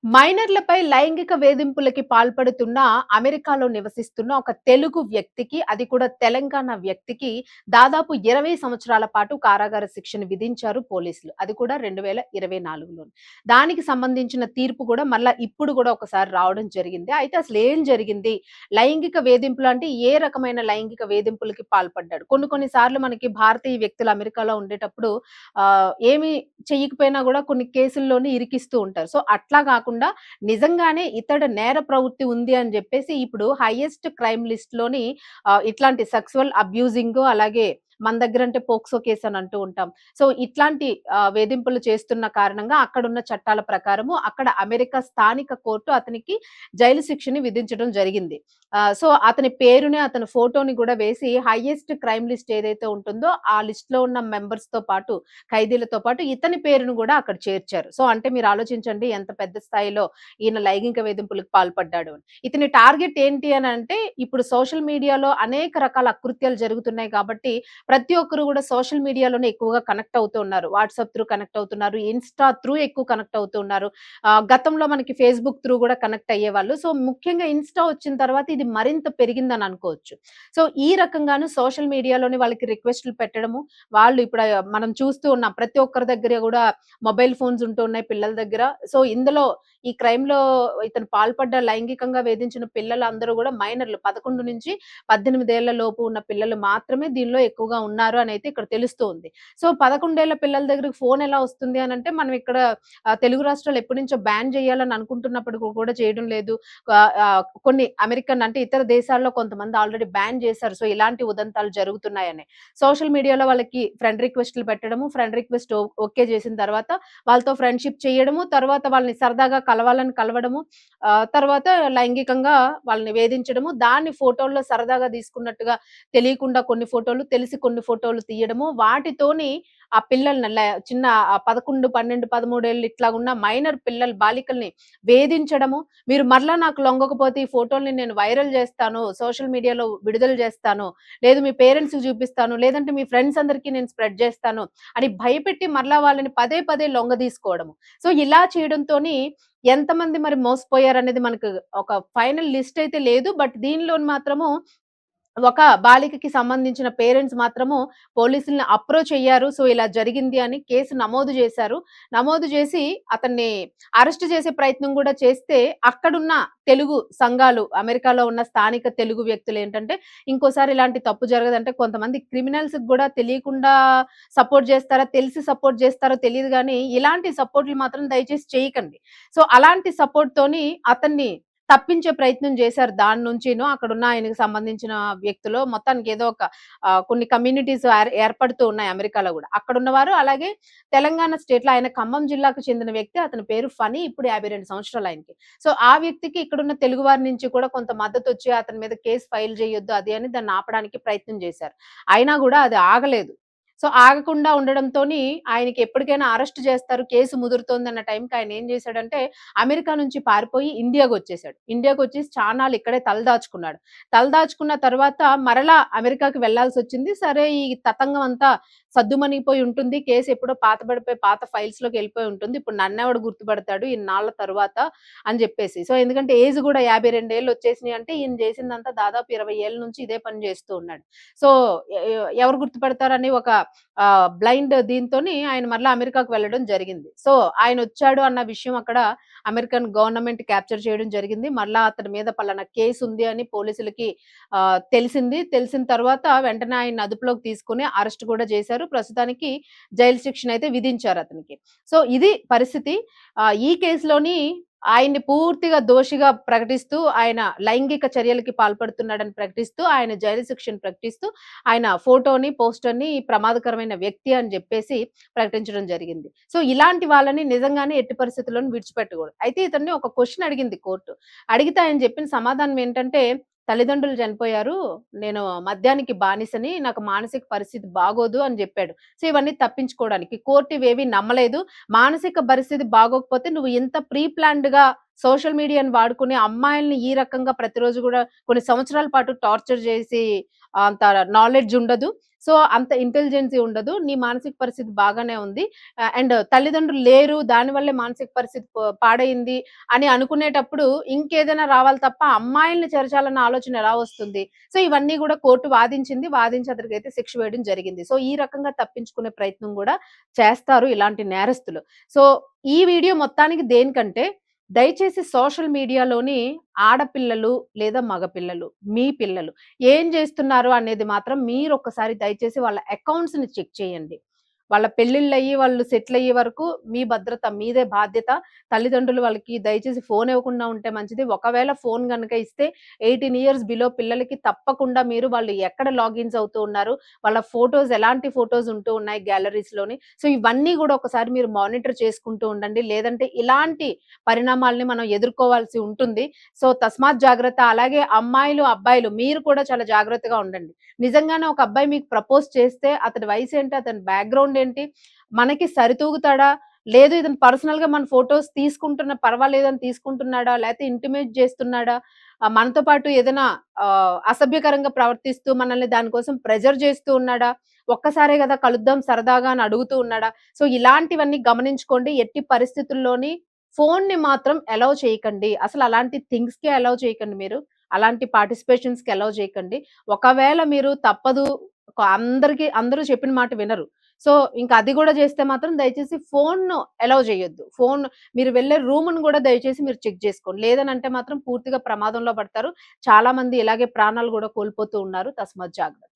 మైనర్లపై లైంగిక వేధింపులకి పాల్పడుతున్న అమెరికాలో నివసిస్తున్న ఒక తెలుగు వ్యక్తికి, అది కూడా తెలంగాణ వ్యక్తికి దాదాపు 20 సంవత్సరాల పాటు కారాగార శిక్షను విధించారు పోలీసులు. అది కూడా 2024లో. దానికి సంబంధించిన తీర్పు కూడా మళ్ళా ఇప్పుడు కూడా ఒకసారి రావడం జరిగింది. అయితే అసలు ఏం జరిగింది? లైంగిక వేధింపులు అంటే ఏ రకమైన లైంగిక వేధింపులకి పాల్పడ్డాడు? కొన్ని కొన్ని సార్లు మనకి భారతీయ వ్యక్తులు అమెరికాలో ఉండేటప్పుడు ఏమి చెయ్యకపోయినా గూడా కొన్ని కేసుల్లోని ఇరికిస్తూ ఉంటారు. సో, అట్లా గాకుండా నిజంగానే ఇతడు నేర ప్రవృత్తి ఉంది అని జెప్పేసి ఇప్పుడు హైయెస్ట్ క్రైమ్ లిస్ట్‌లోని ఇట్లాంటి సెక్సువల్ అబ్యూజింగు అలాగే మన దగ్గరంటే పోక్సో కేస్ అని అంటూ ఉంటాం. సో, ఇట్లాంటి వేధింపులు చేస్తున్న కారణంగా అక్కడున్న చట్టాల ప్రకారము అక్కడ అమెరికా స్థానిక కోర్టు అతనికి జైలు శిక్షని విధించడం జరిగింది. సో, అతని పేరుని, అతని ఫోటోని గూడా వేసి హైయెస్ట్ క్రైమ్ లిస్ట్ ఏదైతే ఉంటుందో ఆ లిస్ట్‌లో ఉన్న మెంబర్స్‌తో పాటు ఖైదీలతో పాటు ఇతని పేరును గూడా అక్కడ చేర్చారు. సో, అంటే మీరు ఆలోచించండి ఎంత పెద్ద స్థాయిలో ఈయన లైంగిక వేధింపులకు పాల్పడ్డాడు అని. ఇతని టార్గెట్ ఏంటి అనంటే ఇప్పుడు సోషల్ మీడియాలో అనేక రకాల అకృత్యాలు జరుగుతున్నాయి కాబట్టి ప్రతి ఒక్కరు గూడా సోషల్ మీడియాలోనే ఎక్కువగా కనెక్ట్ అవుతూ ఉన్నారు. వాట్సాప్ త్రూ కనెక్ట్ అవుతున్నారు. ఇన్‌స్టా త్రూ ఎక్కువ కనెక్ట్ అవుతూ ఉన్నారు. గతంలో మనకి ఫేస్‌బుక్ త్రూ గూడా కనెక్ట్ అయ్యేవాళ్ళు. సో, ముఖ్యంగా ఇన్‌స్టా వచ్చిన తర్వాత ఇది మరింత పెరిగిందని అనుకోవచ్చు. సో, ఈ రకంగాను సోషల్ మీడియాలోనే వాళ్ళకి రిక్వెస్ట్‌లు పెట్టడము, వాళ్ళు ఇప్పుడు మనం చూస్తూ ఉన్నాం. ప్రతి ఒక్కరి దగ్గర గూడా మొబైల్ ఫోన్స్ ఉంటూ ఉన్నాయి పిల్లల దగ్గర. సో, ఇందులో ఈ క్రైమ్‌లో ఇతను పాల్పడ్డ లైంగికంగా వేధించిన పిల్లలందరూ గూడా మైనర్‌లు 11-18 ఏళ్ల లోపు ఉన్న పిల్లలు మాత్రమే దీనిలో ఎక్కువగా ఉన్నారు అనైతే ఇక్కడ తెలుస్తూ ఉంది. సో, 11 ఏళ్ల పిల్లల దగ్గరికి ఫోన్ ఎలా వస్తుంది అనంటే మనం ఇక్కడ తెలుగు రాష్ట్రాలు ఎప్పటినుంచో బ్యాన్ చేయాలని అనుకుంటున్నప్పటికి కూడా చేయడం లేదు. కొన్ని అమెరికన్ అంటే ఇతర దేశాల్లో కొంతమంది ఆల్రెడీ బ్యాన్ చేశారు. సో, ఇలాంటి ఉదంతాలు జరుగుతున్నాయని. సోషల్ మీడియాలో వాళ్ళకి ఫ్రెండ్ రిక్వెస్ట్‌లు పెట్టడము, ఫ్రెండ్ రిక్వెస్ట్ ఓకే చేసిన తర్వాత వాళ్ళతో ఫ్రెండ్‌షిప్ చేయడము, తర్వాత వాళ్ళని సరదాగా కలవాలని కలవడము, తర్వాత లైంగికంగా వాళ్ళని వేధించడము, దాన్ని ఫోటోల్లో సరదాగా తీసుకున్నట్టుగా తెలియకుండా కొన్ని ఫోటోలు, తెలిసి కొన్ని ఫోటోలు తీయడము, వాటితోని ఆ పిల్లల్ని చిన్న 11, 12, 13 ఏళ్ళు ఇట్లా ఉన్న మైనర్ పిల్లలు బాలికల్ని వేధించడము, మీరు మరలా నాకు లొంగకపోతే ఈ ఫోటోల్ని నేను వైరల్ చేస్తాను, సోషల్ మీడియాలో విడుదల చేస్తాను, లేదు మీ పేరెంట్స్‌కి చూపిస్తాను, లేదంటే మీ ఫ్రెండ్స్ అందరికి నేను స్ప్రెడ్ చేస్తాను అని భయపెట్టి మరలా వాళ్ళని పదే పదే లొంగదీసుకోవడము. సో, ఇలా చేయడంతోని ఎంతమంది మరి మోసపోయారనేది మనకు ఒక ఫైనల్ లిస్ట్ అయితే లేదు. బట్ దీనిలోని మాత్రము ఒక బాలికకి సంబంధించిన పేరెంట్స్ మాత్రము పోలీసుల్ని అప్రోచ్ అయ్యారు. సో, ఇలా జరిగింది అని కేసు నమోదు చేశారు. నమోదు చేసి అతన్ని అరెస్ట్ చేసే ప్రయత్నం గూడా చేస్తే, అక్కడున్న తెలుగు సంఘాలు, అమెరికాలో ఉన్న స్థానిక తెలుగు వ్యక్తులేంటంటే, ఇంకోసారి ఇలాంటి తప్పు జరగదంటే కొంతమంది క్రిమినల్స్‌కి గూడా తెలియకుండా సపోర్ట్ జేస్తారా, తెలిసి సపోర్ట్ జేస్తారో తెలీదు గానీ, ఇలాంటి సపోర్ట్‌లు మాత్రం దయచేసి చేయకండి. సో, అలాంటి సపోర్ట్‌తోని అతన్ని తప్పించే ప్రయత్నం చేశారు దాని నుంచిను. అక్కడున్న ఆయనకి సంబంధించిన వ్యక్తులు మొత్తానికి ఏదో ఒక కొన్ని కమ్యూనిటీస్ ఏర్పడుతూ ఉన్నాయి అమెరికాలో గూడా. అక్కడున్నవారు అలాగే తెలంగాణ స్టేట్‌లో ఆయన ఖమ్మం జిల్లాకు చెందిన వ్యక్తి. అతని పేరు ఫనీ. ఇప్పుడు 52 సంవత్సరాలు ఆయనకి. సో, ఆ వ్యక్తికి ఇక్కడున్న తెలుగు వారి నుంచి కూడా కొంత మద్దతొచ్చి అతని మీద కేస్ ఫైల్ చేయొద్దు అది అని దాన్ని ఆపడానికి ప్రయత్నం చేశారు. అయినా గూడా అది ఆగలేదు. సో, ఆగకుండా ఉండడంతోని ఆయనకి ఎప్పటికైనా అరెస్ట్ చేస్తారు, కేసు ముదురుతోందన్న టైంకి ఆయన ఏం చేశాడంటే, అమెరికా నుంచి పారిపోయి ఇండియాకొచ్చేసాడు. ఇండియాకొచ్చేసి చాన్నాళ్ళు ఇక్కడే తలదాచుకున్నాడు. తలదాచుకున్న తర్వాత మరలా అమెరికాకి వెళ్ళాల్సొచ్చింది. సరే ఈ తతంగం అంతా సద్దుమణిగిపోయి ఉంటుంది. కేస్ ఎప్పుడో పాతబడిపోయి పాత ఫైల్స్‌లోకి ఎళ్ళిపోయి ఉంటుంది. ఇప్పుడు నన్నెవడు గుర్తుపడతాడు ఇన్నాళ్ళ తరువాత అని జెప్పేసి. సో, ఎందుకంటే ఏజ్ గూడా 52 ఏళ్ళు వచ్చేసినాయి అంటే ఈయన చేసిందంతా దాదాపు 20 ఏళ్ల నుంచి ఇదే పని చేస్తూ ఉన్నాడు. సో, ఎవరు గుర్తుపడతారని ఒక బ్లైండ్ దీంతోని ఆయన మరలా అమెరికాకు వెళ్ళడం జరిగింది. సో, ఆయనొచ్చాడు అన్న విషయం అక్కడ అమెరికన్ గవర్నమెంట్ క్యాప్చర్ చేయడం జరిగింది. మరలా అతని మీద పలానా కేసుంది అని పోలీసులకి తెలిసింది. తెలిసిన తర్వాత వెంటనే ఆయన్ని అదుపులోకి తీసుకొని అరెస్ట్ కూడా చేశారు. ప్రస్తుతానికి జైలు శిక్షనైతే విధించారతనికి. సో, ఇది పరిస్థితి. ఈ కేసులోని ఆయన్ని పూర్తిగా దోషిగా ప్రకటిస్తూ, ఆయన లైంగిక చర్యలకి పాల్పడుతున్నాడని ప్రకటిస్తూ, ఆయన జైలు శిక్షను ప్రకటిస్తూ, ఆయన ఫోటోని, పోస్టర్‌ని ప్రమాదకరమైన వ్యక్తి అని జెప్పేసి ప్రకటించడం జరిగింది. సో, ఇలాంటి వాళ్ళని నిజంగానే ఎట్టి పరిస్థితుల్లోనూ విడిచిపెట్టకూడదు. అయితే ఇతన్ని ఒక క్వెషన్ అడిగింది కోర్టు. అడిగితే ఆయన చెప్పిన సమాధానం ఏంటంటే, తల్లిదండ్రులు చనిపోయారు. నేను మద్యానికి బానిసని. నాకు మానసిక పరిస్థితి బాగోదు అని జెప్పాడు. సో, ఇవన్నీ తప్పించుకోవడానికి. కోర్ట్ ఇవేవి నమ్మలేదు. మానసిక పరిస్థితి బాగోకపోతే నువ్వు ఇంత ప్రీ ప్లాన్డ్‌గా సోషల్ మీడియాని వాడుకుని అమ్మాయిల్ని ఈ రకంగా ప్రతిరోజు గూడా కొన్ని సంవత్సరాల పాటు టార్చర్ జేసి అంత నాలెడ్జ్ ఉండదు. సో, అంత ఇంటెలిజెన్సీ ఉండదు. నీ మానసిక పరిస్థితి బాగానే ఉంది. అండ్ తల్లిదండ్రులు లేరు. దానివల్లే మానసిక పరిస్థితి పాడయింది అని అనుకునేటప్పుడు ఇంకేదైనా రావాలి తప్ప అమ్మాయిల్ని చేర్చాలన్న ఆలోచన ఎలా వస్తుంది? సో, ఇవన్నీ గూడా కోర్టు వాదించింది. వాదించి అతనికైతే శిక్ష వేయడం జరిగింది. సో, ఈ రకంగా తప్పించుకునే ప్రయత్నం గూడా చేస్తారు ఇలాంటి నేరస్తులు. సో, ఈ వీడియో మొత్తానికి దేనికంటే దయచేసి సోషల్ మీడియాలోని ఆడపిల్లలు లేదా మగపిల్లలు, మీ పిల్లలు ఏం జేస్తున్నారు అనేది మాత్రం మీరొక్కసారి దయచేసి వాళ్ళ అకౌంట్స్‌ని చెక్ చేయండి. వాళ్ళ పెళ్ళిళ్ళయ్యి, వాళ్ళు సెటిలయ్యే వరకు మీ భద్రత మీదే బాధ్యత. తల్లిదండ్రులు వాళ్ళకి దయచేసి ఫోన్ ఇవ్వకుండా ఉంటే మంచిది. ఒకవేళ ఫోన్ గనక ఇస్తే 18 ఇయర్స్ బిలో పిల్లలకి తప్పకుండా మీరు వాళ్ళు ఎక్కడ లాగిన్స్ అవుతూ ఉన్నారు, వాళ్ళ ఫోటోస్ ఎలాంటి ఫోటోస్ ఉంటూ ఉన్నాయి గ్యాలరీస్‌లోని. సో, ఇవన్నీ గూడా ఒకసారి మీరు మానిటర్ చేసుకుంటూ ఉండండి. లేదంటే ఇలాంటి పరిణామాల్ని మనం ఎదుర్కోవాల్సి ఉంటుంది. సో, తస్మాత్ జాగ్రత్త. అలాగే అమ్మాయిలు, అబ్బాయిలు మీరు కూడా చాలా జాగ్రత్తగా ఉండండి. నిజంగానే ఒక అబ్బాయి మీకు ప్రపోజ్ చేస్తే అతని వయసేంటి? అతని బ్యాక్‌గ్రౌండ్ ఏంటి? మనకి సరితూగుతాడా? లేదు ఇతను పర్సనల్‌గా మన ఫోటోస్ పర్వాలేదని తీసుకుంటున్నాడా? లేతే ఇంటిమేట్ చేస్తున్నాడా? మనతో పాటు ఏదైనా అసభ్యకరంగా ప్రవర్తిస్తూ మనల్ని దాని కోసం ప్రెషర్ చేస్తూ ఉన్నాడా? ఒక్కసారే గదా కలుద్దాం సరదాగా అని అడుగుతూ ఉన్నాడా? సో, ఇలాంటివన్నీ గమనించుకోండి. ఎట్టి పరిస్థితుల్లోని ఫోన్‌ని మాత్రం అలౌ చేయకండి. అసలు అలాంటి థింగ్స్‌కే అలౌ చేయకండి మీరు. అలాంటి పార్టిసిపేషన్స్‌కి అలౌ చేయకండి. ఒకవేళ మీరు తప్పదు అందరూ చెప్పిన మాట వినరు. సో, ఇంక అది గూడా జేస్తే మాత్రం దయచేసి ఫోన్‌ను అలౌ జేయొద్దు. మీరు వెళ్ళే రూమ్‌ని గూడా దయచేసి మీరు చెక్ జేసుకోండి. లేదనంటే మాత్రం పూర్తిగా ప్రమాదంలో పడతారు. చాలా మంది ఇలాగే ప్రాణాలు గూడా కోల్పోతూ ఉన్నారు. తస్మాత్ జాగ్రత్త.